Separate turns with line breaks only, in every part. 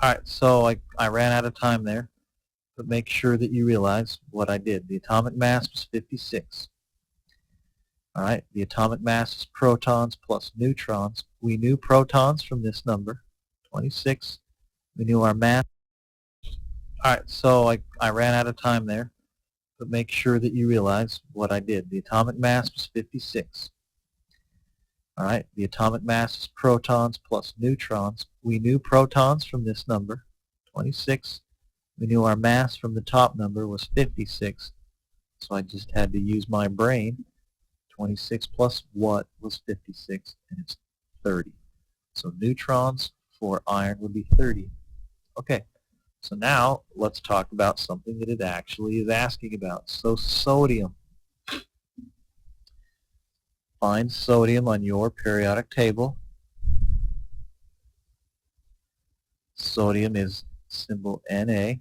Alright, so I ran out of time there, but make sure that you realize what I did. The atomic mass was 56. Alright, the atomic mass is protons plus neutrons. We knew protons from this number, 26. We knew our mass. Alright, so I ran out of time there, but make sure that you realize what I did. The atomic mass was 56. Alright, the atomic mass is protons plus neutrons. We knew protons from this number, 26. We knew our mass from the top number was 56, so I just had to use my brain. 26 plus what was 56, and it's 30. So neutrons for iron would be 30. Okay, so now let's talk about something that it actually is asking about. So sodium. Find sodium on your periodic table. Sodium is symbol Na.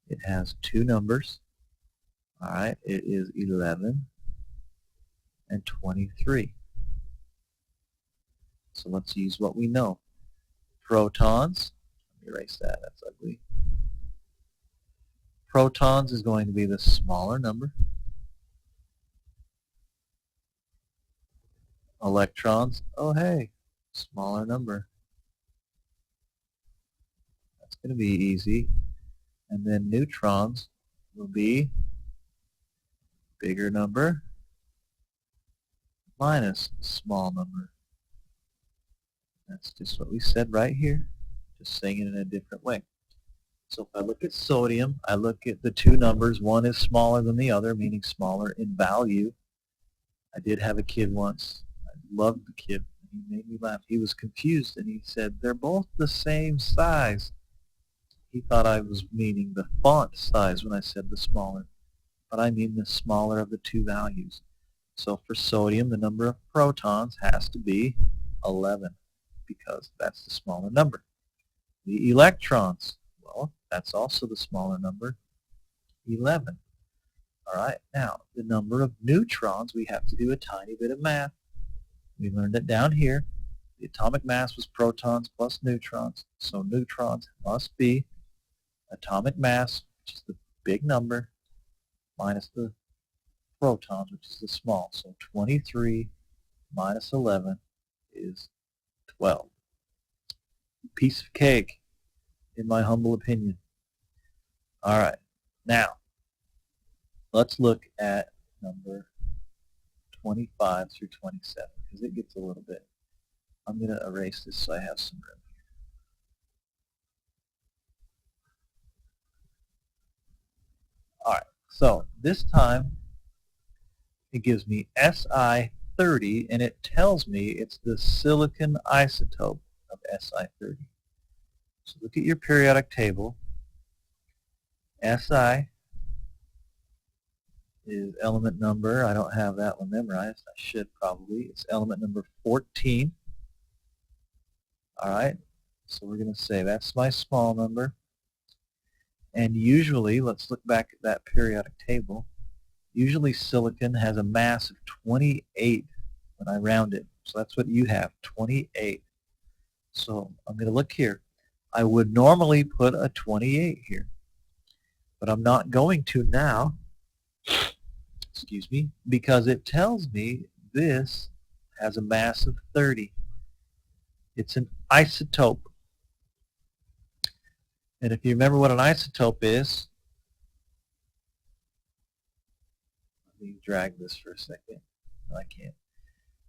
It has two numbers. Alright, it is 11 and 23. So let's use what we know. Protons, let me erase that, that's ugly. Protons is going to be the smaller number. Electrons, oh hey, smaller number. That's going to be easy. And then neutrons will be bigger number minus small number. That's just what we said right here, just saying it in a different way. So if I look at sodium, I look at the two numbers. One is smaller than the other, meaning smaller in value. I did have a kid once. I loved the kid. He made me laugh. He was confused and he said, they're both the same size. He thought I was meaning the font size when I said the smaller, but I mean the smaller of the two values. So for sodium, the number of protons has to be 11 because that's the smaller number. The electrons, well, that's also the smaller number, 11. All right, now the number of neutrons, we have to do a tiny bit of math. We learned it down here. The atomic mass was protons plus neutrons, so neutrons must be atomic mass, which is the big number, minus the protons, which is the small. So 23 minus 11 is 12. Piece of cake, in my humble opinion. All right, now let's look at number 25 through 27 because it gets a little bit. I'm going to erase this so I have some room. All right, so this time it gives me Si-30 and it tells me it's the silicon isotope of Si-30. So look at your periodic table. Si is element number, I don't have that one memorized, I should probably. It's element number 14. Alright, so we're going to say that's my small number. And usually, let's look back at that periodic table, usually silicon has a mass of 28 when I round it. So that's what you have, 28. So I'm going to look here. I would normally put a 28 here, but I'm not going to now, excuse me, because it tells me this has a mass of 30. It's an isotope. And if you remember what an isotope is, let me drag this for a second. No, I can't.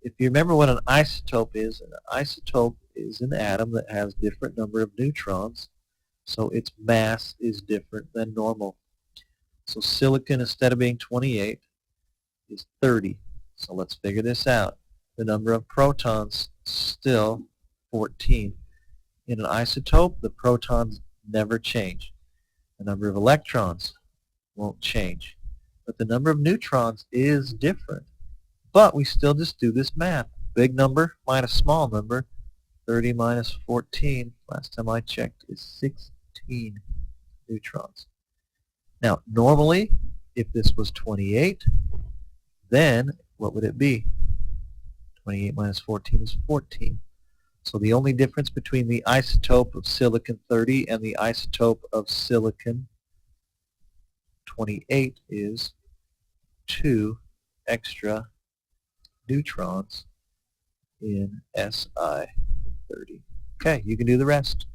If you remember what an isotope is an atom that has different number of neutrons, so its mass is different than normal. So silicon, instead of being 28, is 30. So let's figure this out. The number of protons still 14. In an isotope, the protons never change. The number of electrons won't change. But the number of neutrons is different. But we still just do this math. Big number minus small number, 30 minus 14, last time I checked, is 16 neutrons. Now, normally, if this was 28, then what would it be? 28 minus 14 is 14. So the only difference between the isotope of silicon-30 and the isotope of silicon-28 is 2 extra neutrons in Si-30. Okay, you can do the rest.